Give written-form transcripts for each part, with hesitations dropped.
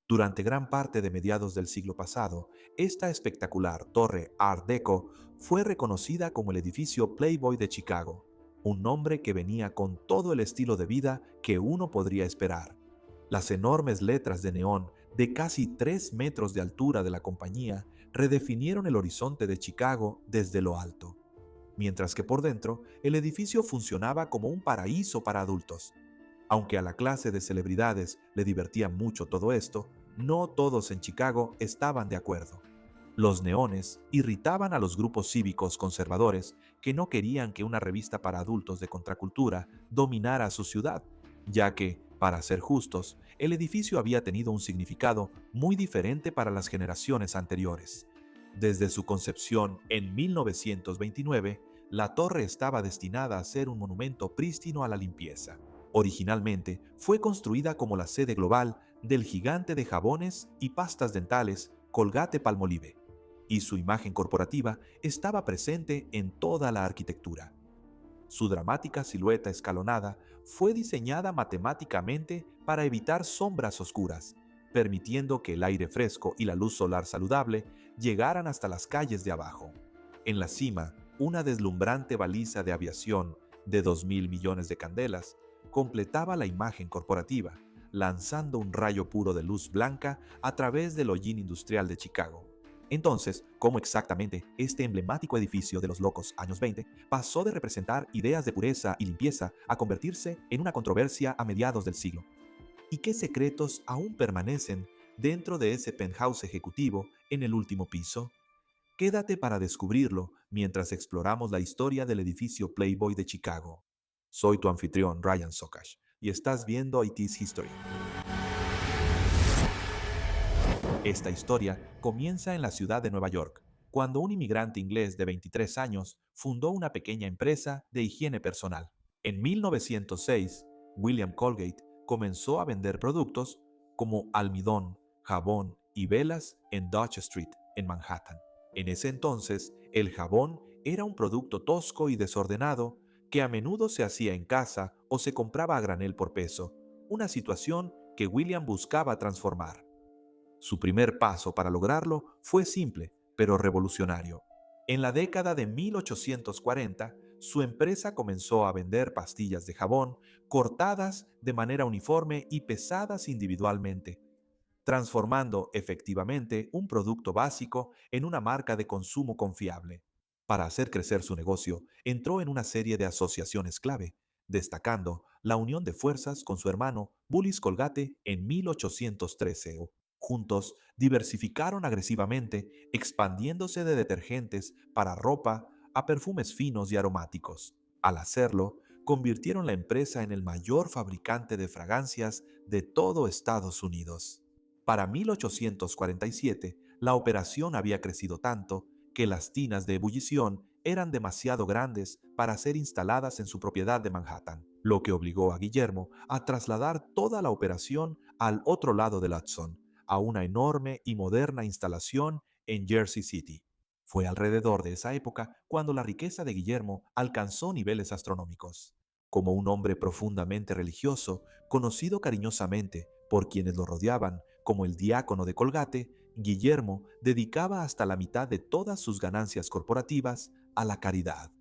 Durante gran parte de mediados del siglo pasado, esta espectacular torre Art Deco fue reconocida como el edificio Playboy de Chicago, un nombre que venía con todo el estilo de vida que uno podría esperar. Las enormes letras de neón de casi 3 metros de altura de la compañía redefinieron el horizonte de Chicago desde lo alto, mientras que por dentro el edificio funcionaba como un paraíso para adultos. Aunque a la clase de celebridades le divertía mucho todo esto, no todos en Chicago estaban de acuerdo. Los neones irritaban a los grupos cívicos conservadores que no querían que una revista para adultos de contracultura dominara su ciudad, ya que, para ser justos, el edificio había tenido un significado muy diferente para las generaciones anteriores. Desde su concepción en 1929, la torre estaba destinada a ser un monumento prístino a la limpieza. Originalmente fue construida como la sede global del gigante de jabones y pastas dentales Colgate-Palmolive, y su imagen corporativa estaba presente en toda la arquitectura. Su dramática silueta escalonada fue diseñada matemáticamente para evitar sombras oscuras, permitiendo que el aire fresco y la luz solar saludable llegaran hasta las calles de abajo. En la cima, una deslumbrante baliza de aviación de 2.000 millones de candelas completaba la imagen corporativa, lanzando un rayo puro de luz blanca a través del hollín industrial de Chicago. Entonces, ¿cómo exactamente este emblemático edificio de los locos años 20 pasó de representar ideas de pureza y limpieza a convertirse en una controversia a mediados del siglo? ¿Y qué secretos aún permanecen dentro de ese penthouse ejecutivo en el último piso? Quédate para descubrirlo mientras exploramos la historia del edificio Playboy de Chicago. Soy tu anfitrión, Ryan Sokash, y estás viendo IT's History. Esta historia comienza en la ciudad de Nueva York, cuando un inmigrante inglés de 23 años fundó una pequeña empresa de higiene personal. En 1906, William Colgate comenzó a vender productos como almidón, jabón y velas en Dodge Street, en Manhattan. En ese entonces, el jabón era un producto tosco y desordenado que a menudo se hacía en casa o se compraba a granel por peso, una situación que William buscaba transformar. Su primer paso para lograrlo fue simple, pero revolucionario. En la década de 1840, su empresa comenzó a vender pastillas de jabón cortadas de manera uniforme y pesadas individualmente, transformando efectivamente un producto básico en una marca de consumo confiable. Para hacer crecer su negocio, entró en una serie de asociaciones clave, destacando la unión de fuerzas con su hermano Bullis Colgate en 1813. Juntos diversificaron agresivamente, expandiéndose de detergentes para ropa a perfumes finos y aromáticos. Al hacerlo, convirtieron la empresa en el mayor fabricante de fragancias de todo Estados Unidos. Para 1847, la operación había crecido tanto que las tinas de ebullición eran demasiado grandes para ser instaladas en su propiedad de Manhattan, lo que obligó a Guillermo a trasladar toda la operación al otro lado del Hudson, a una enorme y moderna instalación en Jersey City. Fue alrededor de esa época cuando la riqueza de Guillermo alcanzó niveles astronómicos. Como un hombre profundamente religioso, conocido cariñosamente por quienes lo rodeaban como el diácono de Colgate, Guillermo dedicaba hasta la mitad de todas sus ganancias corporativas a la caridad,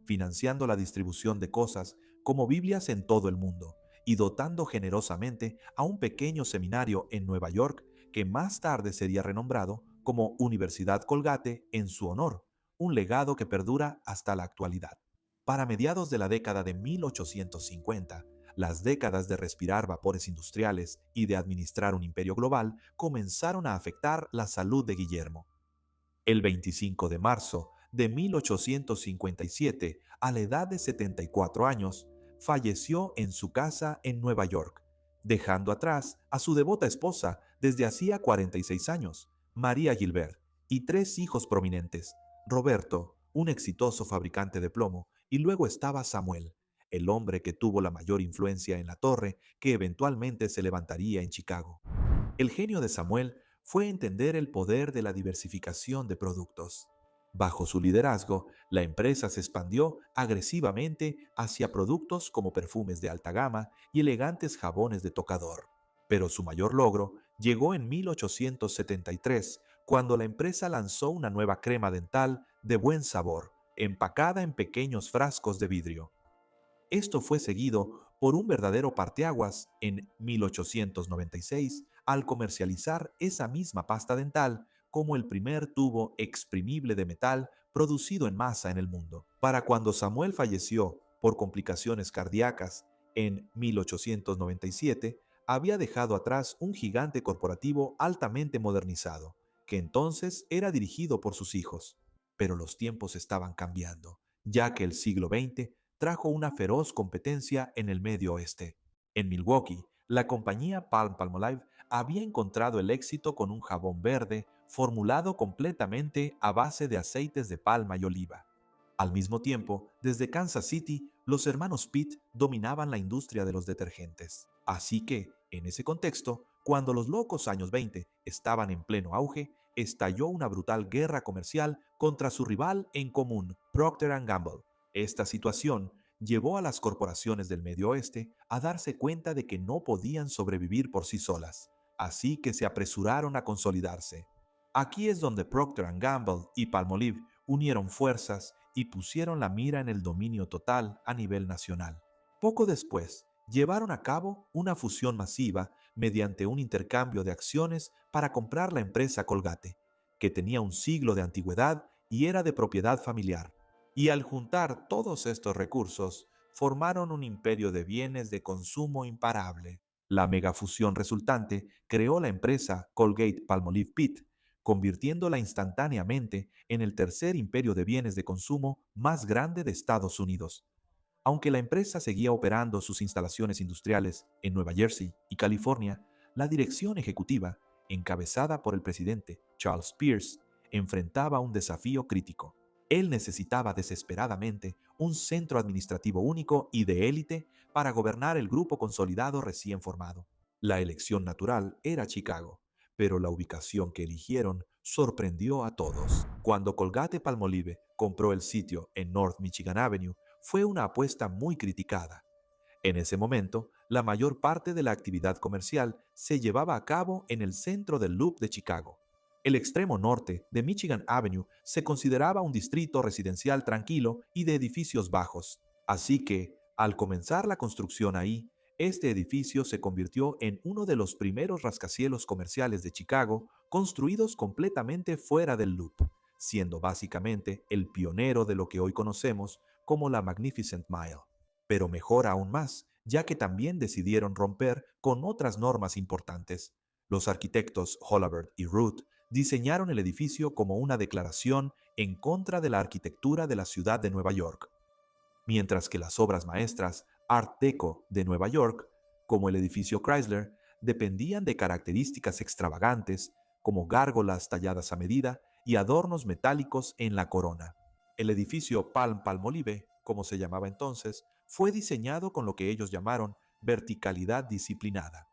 financiando la distribución de cosas como Biblias en todo el mundo y dotando generosamente a un pequeño seminario en Nueva York que más tarde sería renombrado como Universidad Colgate en su honor, un legado que perdura hasta la actualidad. Para mediados de la década de 1850, las décadas de respirar vapores industriales y de administrar un imperio global comenzaron a afectar la salud de Guillermo. El 25 de marzo de 1857, a la edad de 74 años, falleció en su casa en Nueva York, dejando atrás a su devota esposa desde hacía 46 años, María Gilbert, y 3 hijos prominentes: Roberto, un exitoso fabricante de plomo, y luego estaba Samuel, el hombre que tuvo la mayor influencia en la torre que eventualmente se levantaría en Chicago. El genio de Samuel fue entender el poder de la diversificación de productos. Bajo su liderazgo, la empresa se expandió agresivamente hacia productos como perfumes de alta gama y elegantes jabones de tocador. Pero su mayor logro llegó en 1873, cuando la empresa lanzó una nueva crema dental de buen sabor, empacada en pequeños frascos de vidrio. Esto fue seguido por un verdadero parteaguas en 1896 al comercializar esa misma pasta dental como el primer tubo exprimible de metal producido en masa en el mundo. Para cuando Samuel falleció por complicaciones cardíacas en 1897, había dejado atrás un gigante corporativo altamente modernizado, que entonces era dirigido por sus hijos. Pero los tiempos estaban cambiando, ya que el siglo XX trajo una feroz competencia en el Medio Oeste. En Milwaukee, la compañía Palm-Palmolive había encontrado el éxito con un jabón verde formulado completamente a base de aceites de palma y oliva. Al mismo tiempo, desde Kansas City, los hermanos Pitt dominaban la industria de los detergentes. Así que, en ese contexto, cuando los locos años 20 estaban en pleno auge, estalló una brutal guerra comercial contra su rival en común, Procter & Gamble. Esta situación llevó a las corporaciones del Medio Oeste a darse cuenta de que no podían sobrevivir por sí solas, así que se apresuraron a consolidarse. Aquí es donde Procter & Gamble y Palmolive unieron fuerzas y pusieron la mira en el dominio total a nivel nacional. Poco después, llevaron a cabo una fusión masiva mediante un intercambio de acciones para comprar la empresa Colgate, que tenía un siglo de antigüedad y era de propiedad familiar. Y al juntar todos estos recursos, formaron un imperio de bienes de consumo imparable. La megafusión resultante creó la empresa Colgate-Palmolive Pitt, convirtiéndola instantáneamente en el tercer imperio de bienes de consumo más grande de Estados Unidos. Aunque la empresa seguía operando sus instalaciones industriales en Nueva Jersey y California, la dirección ejecutiva, encabezada por el presidente Charles Pierce, enfrentaba un desafío crítico. Él necesitaba desesperadamente un centro administrativo único y de élite para gobernar el grupo consolidado recién formado. La elección natural era Chicago, pero la ubicación que eligieron sorprendió a todos. Cuando Colgate-Palmolive compró el sitio en North Michigan Avenue, fue una apuesta muy criticada. En ese momento, la mayor parte de la actividad comercial se llevaba a cabo en el centro del Loop de Chicago. El extremo norte de Michigan Avenue se consideraba un distrito residencial tranquilo y de edificios bajos. Así que, al comenzar la construcción ahí, este edificio se convirtió en uno de los primeros rascacielos comerciales de Chicago construidos completamente fuera del Loop, siendo básicamente el pionero de lo que hoy conocemos como la Magnificent Mile. Pero mejor aún más, ya que también decidieron romper con otras normas importantes. Los arquitectos Holabird y Root diseñaron el edificio como una declaración en contra de la arquitectura de la ciudad de Nueva York, mientras que las obras maestras Art Deco de Nueva York, como el edificio Chrysler, dependían de características extravagantes como gárgolas talladas a medida y adornos metálicos en la corona. El edificio Palm-Palmolive, como se llamaba entonces, fue diseñado con lo que ellos llamaron verticalidad disciplinada.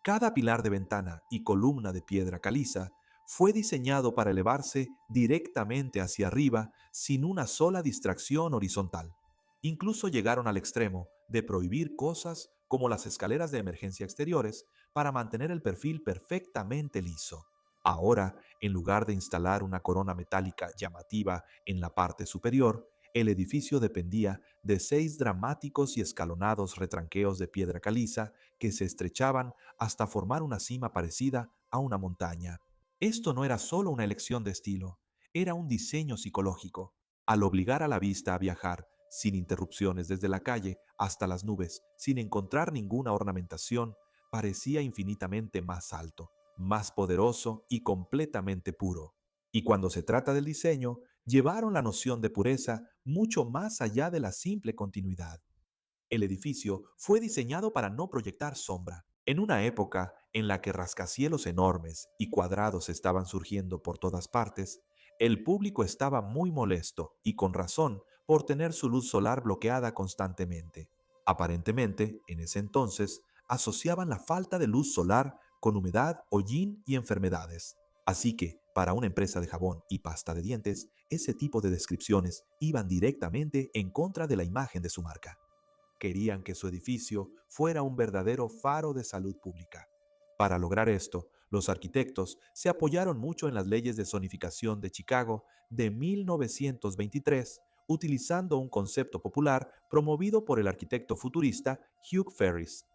Cada pilar de ventana y columna de piedra caliza fue diseñado para elevarse directamente hacia arriba sin una sola distracción horizontal. Incluso llegaron al extremo de prohibir cosas como las escaleras de emergencia exteriores para mantener el perfil perfectamente liso. Ahora, en lugar de instalar una corona metálica llamativa en la parte superior, el edificio dependía de 6 dramáticos y escalonados retranqueos de piedra caliza que se estrechaban hasta formar una cima parecida a una montaña. Esto no era solo una elección de estilo, era un diseño psicológico. Al obligar a la vista a viajar sin interrupciones desde la calle hasta las nubes, sin encontrar ninguna ornamentación, parecía infinitamente más alto, más poderoso y completamente puro. Y cuando se trata del diseño, llevaron la noción de pureza mucho más allá de la simple continuidad. El edificio fue diseñado para no proyectar sombra. En una época en la que rascacielos enormes y cuadrados estaban surgiendo por todas partes, el público estaba muy molesto y con razón por tener su luz solar bloqueada constantemente. Aparentemente, en ese entonces, asociaban la falta de luz solar con humedad, hollín y enfermedades. Así que, para una empresa de jabón y pasta de dientes, ese tipo de descripciones iban directamente en contra de la imagen de su marca. Querían que su edificio fuera un verdadero faro de salud pública. Para lograr esto, Los arquitectos se apoyaron mucho en las leyes de zonificación de Chicago de 1923, utilizando un concepto popular promovido por el arquitecto futurista Hugh Ferris.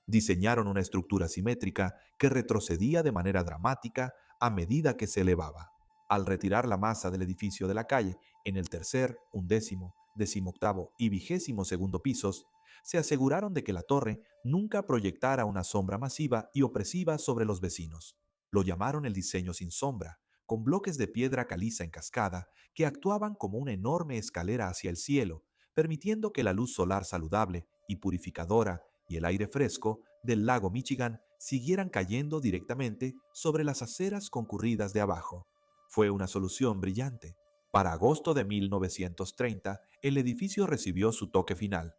Diseñaron una estructura simétrica que retrocedía de manera dramática a medida que se elevaba. Al retirar la masa del edificio de la calle en el tercer, undécimo, decimoctavo y vigésimo segundo pisos, se aseguraron de que la torre nunca proyectara una sombra masiva y opresiva sobre los vecinos. Lo llamaron el diseño sin sombra, con bloques de piedra caliza en cascada que actuaban como una enorme escalera hacia el cielo, permitiendo que la luz solar saludable y purificadora y el aire fresco del lago Michigan siguieran cayendo directamente sobre las aceras concurridas de abajo. Fue una solución brillante. Para agosto de 1930, el edificio recibió su toque final.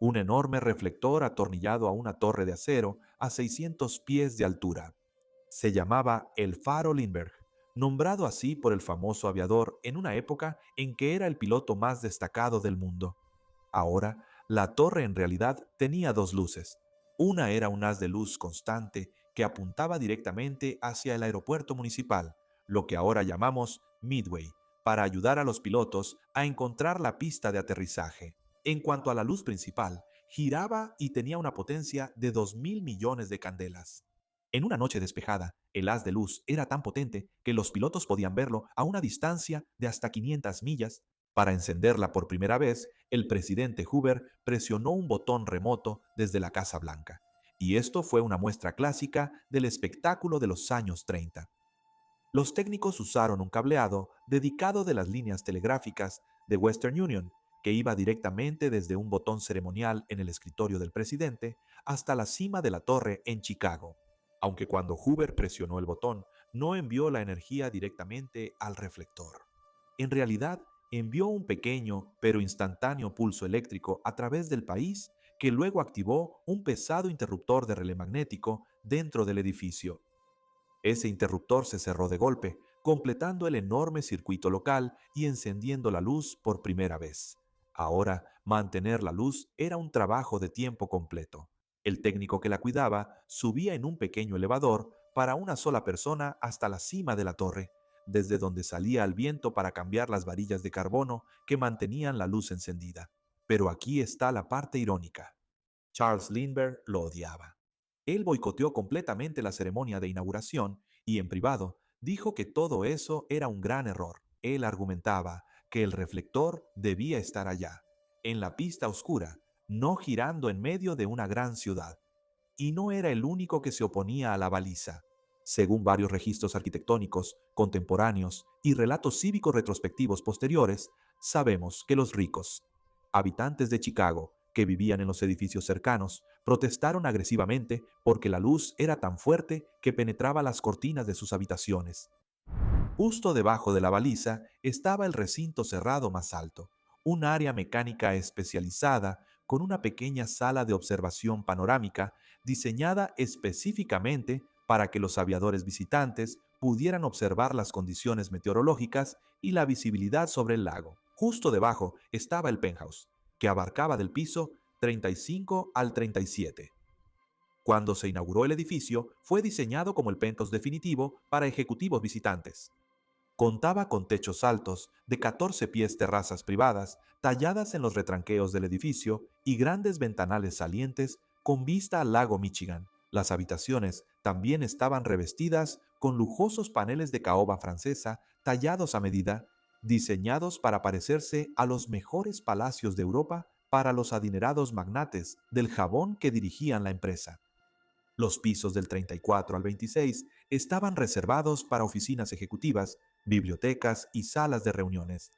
Un enorme reflector atornillado a una torre de acero a 600 pies de altura. Se llamaba el Faro Lindbergh, nombrado así por el famoso aviador en una época en que era el piloto más destacado del mundo. Ahora, la torre en realidad tenía dos luces. Una era un haz de luz constante que apuntaba directamente hacia el aeropuerto municipal, lo que ahora llamamos Midway, para ayudar a los pilotos a encontrar la pista de aterrizaje. En cuanto a la luz principal, giraba y tenía una potencia de 2.000 millones de candelas. En una noche despejada, el haz de luz era tan potente que los pilotos podían verlo a una distancia de hasta 500 millas. Para encenderla por primera vez, el presidente Hoover presionó un botón remoto desde la Casa Blanca. Y esto fue una muestra clásica del espectáculo de los años 30. Los técnicos usaron un cableado dedicado de las líneas telegráficas de Western Union, que iba directamente desde un botón ceremonial en el escritorio del presidente hasta la cima de la torre en Chicago. Aunque cuando Hoover presionó el botón, no envió la energía directamente al reflector. En realidad, envió un pequeño pero instantáneo pulso eléctrico a través del país que luego activó un pesado interruptor de relé magnético dentro del edificio. Ese interruptor se cerró de golpe, completando el enorme circuito local y encendiendo la luz por primera vez. Ahora, mantener la luz era un trabajo de tiempo completo. El técnico que la cuidaba subía en un pequeño elevador para una sola persona hasta la cima de la torre, desde donde salía el viento para cambiar las varillas de carbono que mantenían la luz encendida. Pero aquí está la parte irónica. Charles Lindbergh lo odiaba. Él boicoteó completamente la ceremonia de inauguración y en privado dijo que todo eso era un gran error. Él argumentaba que el reflector debía estar allá, en la pista oscura, no girando en medio de una gran ciudad. Y no era el único que se oponía a la baliza. Según varios registros arquitectónicos contemporáneos y relatos cívicos retrospectivos posteriores, sabemos que los ricos, habitantes de Chicago, que vivían en los edificios cercanos, protestaron agresivamente porque la luz era tan fuerte que penetraba las cortinas de sus habitaciones. Justo debajo de la baliza estaba el recinto cerrado más alto, un área mecánica especializada con una pequeña sala de observación panorámica diseñada específicamente para que los aviadores visitantes pudieran observar las condiciones meteorológicas y la visibilidad sobre el lago. Justo debajo estaba el penthouse, que abarcaba del piso 35 al 37. Cuando se inauguró el edificio, fue diseñado como el penthouse definitivo para ejecutivos visitantes. Contaba con techos altos de 14 pies, terrazas privadas talladas en los retranqueos del edificio y grandes ventanales salientes con vista al lago Michigan. Las habitaciones también estaban revestidas con lujosos paneles de caoba francesa tallados a medida, diseñados para parecerse a los mejores palacios de Europa para los adinerados magnates del jabón que dirigían la empresa. Los pisos del 34 al 26 estaban reservados para oficinas ejecutivas, bibliotecas y salas de reuniones.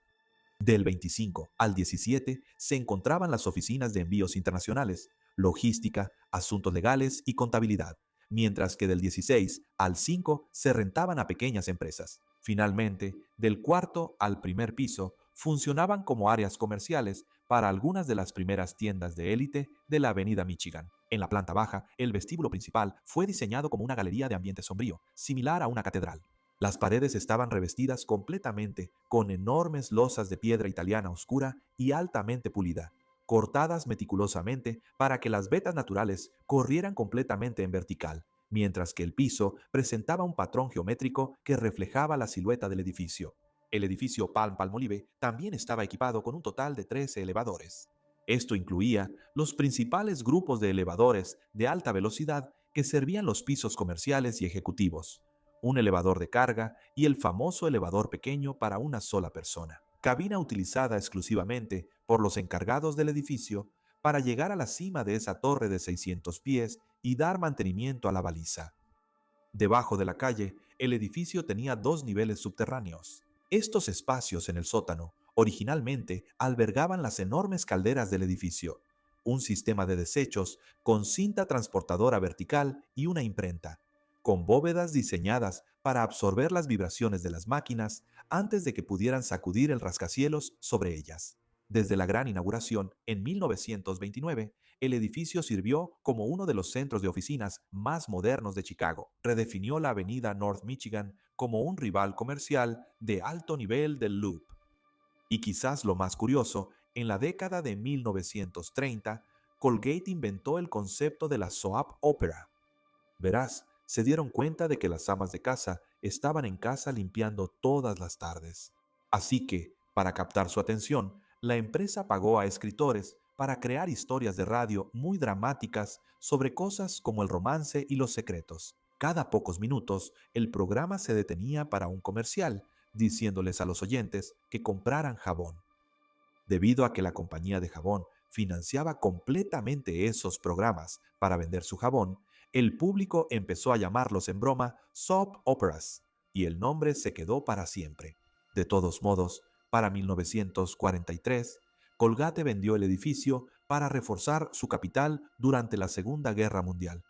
Del 25 al 17 se encontraban las oficinas de envíos internacionales, logística, asuntos legales y contabilidad, mientras que del 16 al 5 se rentaban a pequeñas empresas. Finalmente, del cuarto al primer piso funcionaban como áreas comerciales para algunas de las primeras tiendas de élite de la Avenida Michigan. En la planta baja, el vestíbulo principal fue diseñado como una galería de ambiente sombrío, similar a una catedral. Las paredes estaban revestidas completamente con enormes losas de piedra italiana oscura y altamente pulida, cortadas meticulosamente para que las vetas naturales corrieran completamente en vertical, mientras que el piso presentaba un patrón geométrico que reflejaba la silueta del edificio. El edificio Palm-Palmolive también estaba equipado con un total de 13 elevadores. Esto incluía los principales grupos de elevadores de alta velocidad que servían los pisos comerciales y ejecutivos, un elevador de carga y el famoso elevador pequeño para una sola persona, cabina utilizada exclusivamente por los encargados del edificio para llegar a la cima de esa torre de 600 pies y dar mantenimiento a la baliza. Debajo de la calle, el edificio tenía dos niveles subterráneos. Estos espacios en el sótano originalmente albergaban las enormes calderas del edificio, un sistema de desechos con cinta transportadora vertical y una imprenta, con bóvedas diseñadas para absorber las vibraciones de las máquinas antes de que pudieran sacudir el rascacielos sobre ellas. Desde la gran inauguración en 1929, el edificio sirvió como uno de los centros de oficinas más modernos de Chicago. Redefinió la avenida North Michigan como un rival comercial de alto nivel del Loop. Y quizás lo más curioso, en la década de 1930, Colgate inventó el concepto de la soap opera. Verás, se dieron cuenta de que las amas de casa estaban en casa limpiando todas las tardes. Así que, para captar su atención, la empresa pagó a escritores para crear historias de radio muy dramáticas sobre cosas como el romance y los secretos. Cada pocos minutos, el programa se detenía para un comercial, diciéndoles a los oyentes que compraran jabón. Debido a que la compañía de jabón financiaba completamente esos programas para vender su jabón, el público empezó a llamarlos en broma soap operas, y el nombre se quedó para siempre. De todos modos, para 1943, Colgate vendió el edificio para reforzar su capital durante la Segunda Guerra Mundial.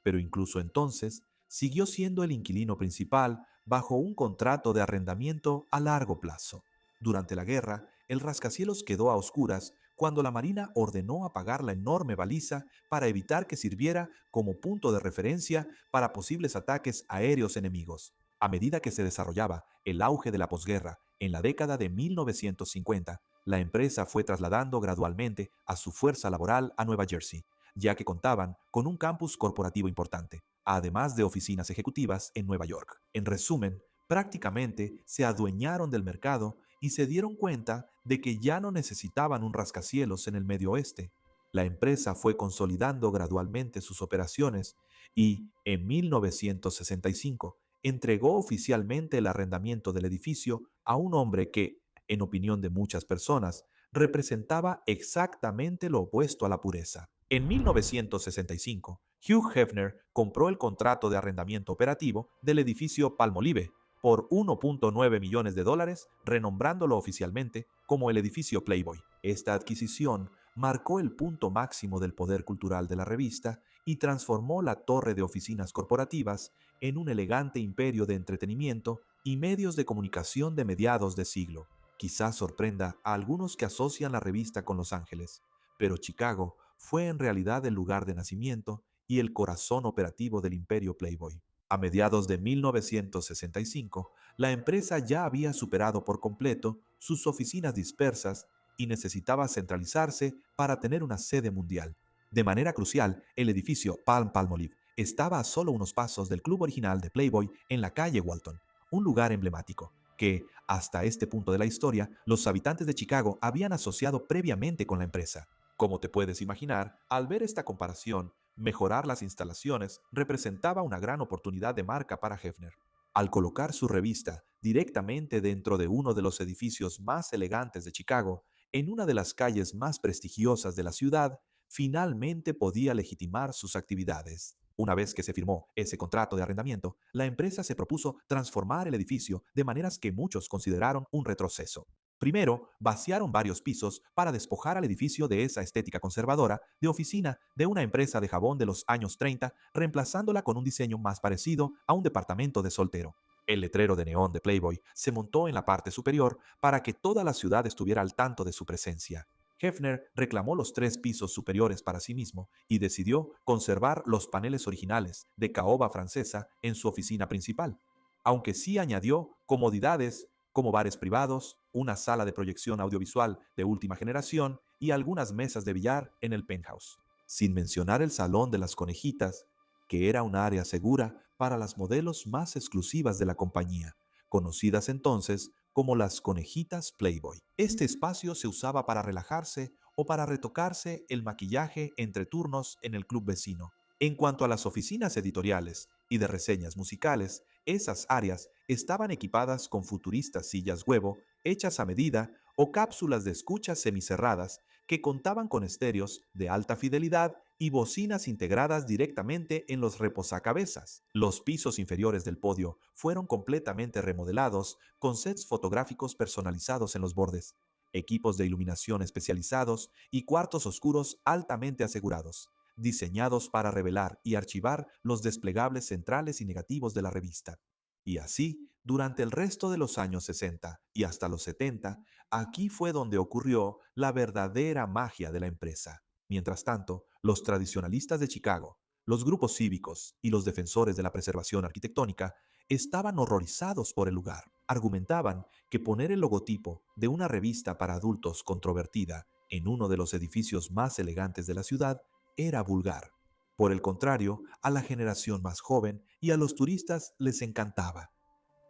Pero incluso entonces, siguió siendo el inquilino principal bajo un contrato de arrendamiento a largo plazo. Durante la guerra, el rascacielos quedó a oscuras cuando la Marina ordenó apagar la enorme baliza para evitar que sirviera como punto de referencia para posibles ataques aéreos enemigos. A medida que se desarrollaba el auge de la posguerra en la década de 1950, la empresa fue trasladando gradualmente a su fuerza laboral a Nueva Jersey, ya que contaban con un campus corporativo importante, además de oficinas ejecutivas en Nueva York. En resumen, prácticamente se adueñaron del mercado y se dieron cuenta de que ya no necesitaban un rascacielos en el Medio Oeste. La empresa fue consolidando gradualmente sus operaciones y, en 1965, entregó oficialmente el arrendamiento del edificio a un hombre que, en opinión de muchas personas, representaba exactamente lo opuesto a la pureza. En 1965, Hugh Hefner compró el contrato de arrendamiento operativo del edificio Palmolive por $1.9 millones, renombrándolo oficialmente como el edificio Playboy. Esta adquisición marcó el punto máximo del poder cultural de la revista y transformó la torre de oficinas corporativas en un elegante imperio de entretenimiento y medios de comunicación de mediados de siglo. Quizás sorprenda a algunos que asocian la revista con Los Ángeles, pero Chicago fue en realidad el lugar de nacimiento y el corazón operativo del imperio Playboy. A mediados de 1965, la empresa ya había superado por completo sus oficinas dispersas y necesitaba centralizarse para tener una sede mundial. De manera crucial, el edificio Palm-Palmolive estaba a solo unos pasos del club original de Playboy en la calle Walton, un lugar emblemático que, hasta este punto de la historia, los habitantes de Chicago habían asociado previamente con la empresa. Como te puedes imaginar, al ver esta comparación, mejorar las instalaciones representaba una gran oportunidad de marca para Hefner. Al colocar su revista directamente dentro de uno de los edificios más elegantes de Chicago, en una de las calles más prestigiosas de la ciudad, finalmente podía legitimar sus actividades. Una vez que se firmó ese contrato de arrendamiento, la empresa se propuso transformar el edificio de maneras que muchos consideraron un retroceso. Primero, vaciaron varios pisos para despojar al edificio de esa estética conservadora de oficina de una empresa de jabón de los años 30, reemplazándola con un diseño más parecido a un departamento de soltero. El letrero de neón de Playboy se montó en la parte superior para que toda la ciudad estuviera al tanto de su presencia. Hefner reclamó los 3 pisos superiores para sí mismo y decidió conservar los paneles originales de caoba francesa en su oficina principal, aunque sí añadió comodidades como bares privados, una sala de proyección audiovisual de última generación y algunas mesas de billar en el penthouse. Sin mencionar el Salón de las Conejitas, que era un área segura para las modelos más exclusivas de la compañía, conocidas entonces como las conejitas Playboy. Este espacio se usaba para relajarse o para retocarse el maquillaje entre turnos en el club vecino. En cuanto a las oficinas editoriales y de reseñas musicales, esas áreas estaban equipadas con futuristas sillas huevo hechas a medida o cápsulas de escucha semicerradas que contaban con estéreos de alta fidelidad y bocinas integradas directamente en los reposacabezas. Los pisos inferiores del podio fueron completamente remodelados con sets fotográficos personalizados en los bordes, equipos de iluminación especializados y cuartos oscuros altamente asegurados, diseñados para revelar y archivar los desplegables centrales y negativos de la revista. Y así, durante el resto de los años 60 y hasta los 70, aquí fue donde ocurrió la verdadera magia de la empresa. Mientras tanto, los tradicionalistas de Chicago, los grupos cívicos y los defensores de la preservación arquitectónica estaban horrorizados por el lugar. Argumentaban que poner el logotipo de una revista para adultos controvertida en uno de los edificios más elegantes de la ciudad era vulgar. Por el contrario, a la generación más joven y a los turistas les encantaba.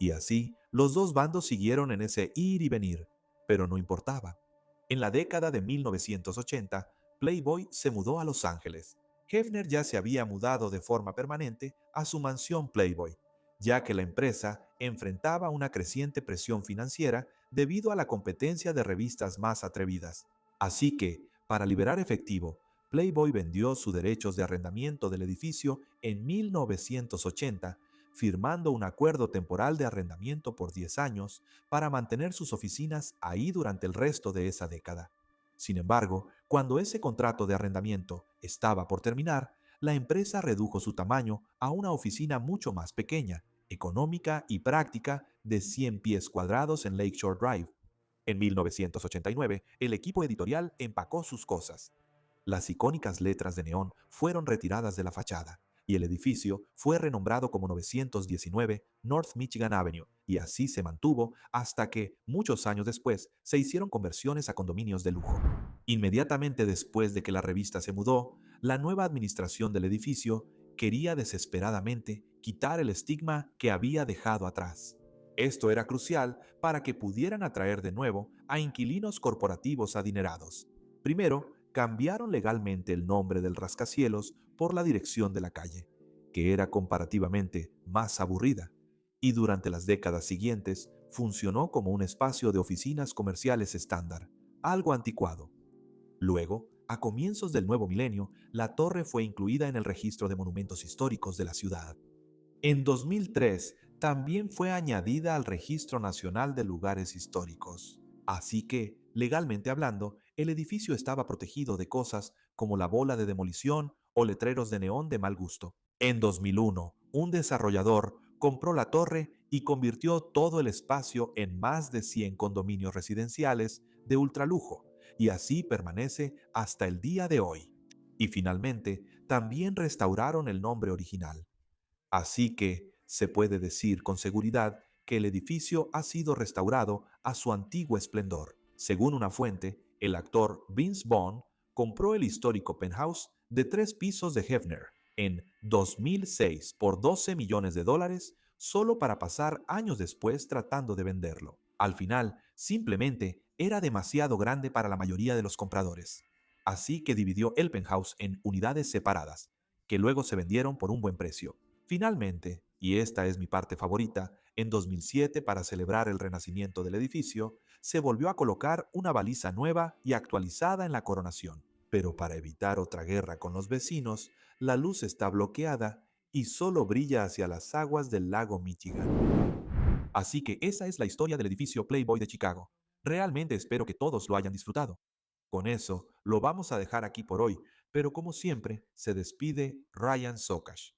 Y así, los dos bandos siguieron en ese ir y venir, pero no importaba. En la década de 1980, Playboy se mudó a Los Ángeles. Hefner ya se había mudado de forma permanente a su mansión Playboy, ya que la empresa enfrentaba una creciente presión financiera debido a la competencia de revistas más atrevidas. Así que, para liberar efectivo, Playboy vendió sus derechos de arrendamiento del edificio en 1980, firmando un acuerdo temporal de arrendamiento por 10 años para mantener sus oficinas ahí durante el resto de esa década. Sin embargo, cuando ese contrato de arrendamiento estaba por terminar, la empresa redujo su tamaño a una oficina mucho más pequeña, económica y práctica de 100 pies cuadrados en Lakeshore Drive. En 1989, el equipo editorial empacó sus cosas. Las icónicas letras de neón fueron retiradas de la fachada y el edificio fue renombrado como 919 North Michigan Avenue, y así se mantuvo hasta que, muchos años después, se hicieron conversiones a condominios de lujo. Inmediatamente después de que la revista se mudó, la nueva administración del edificio quería desesperadamente quitar el estigma que había dejado atrás. Esto era crucial para que pudieran atraer de nuevo a inquilinos corporativos adinerados. Primero, cambiaron legalmente el nombre del rascacielos por la dirección de la calle, que era comparativamente más aburrida, y durante las décadas siguientes funcionó como un espacio de oficinas comerciales estándar, algo anticuado. Luego, a comienzos del nuevo milenio, la torre fue incluida en el registro de monumentos históricos de la ciudad. En 2003, también fue añadida al Registro Nacional de Lugares Históricos. Así que, legalmente hablando, el edificio estaba protegido de cosas como la bola de demolición o letreros de neón de mal gusto. En 2001, un desarrollador compró la torre y convirtió todo el espacio en más de 100 condominios residenciales de ultralujo, y así permanece hasta el día de hoy. Y finalmente, también restauraron el nombre original. Así que se puede decir con seguridad que el edificio ha sido restaurado a su antiguo esplendor. Según una fuente, el actor Vince Vaughn compró el histórico penthouse de 3 pisos de Hefner en 2006 por $12 millones solo para pasar años después tratando de venderlo. Al final, simplemente era demasiado grande para la mayoría de los compradores. Así que dividió el penthouse en unidades separadas, que luego se vendieron por un buen precio. Finalmente, y esta es mi parte favorita, en 2007, para celebrar el renacimiento del edificio, se volvió a colocar una baliza nueva y actualizada en la coronación. Pero para evitar otra guerra con los vecinos, la luz está bloqueada y solo brilla hacia las aguas del lago Michigan. Así que esa es la historia del edificio Playboy de Chicago. Realmente espero que todos lo hayan disfrutado. Con eso, lo vamos a dejar aquí por hoy, pero como siempre, se despide Ryan Sokash.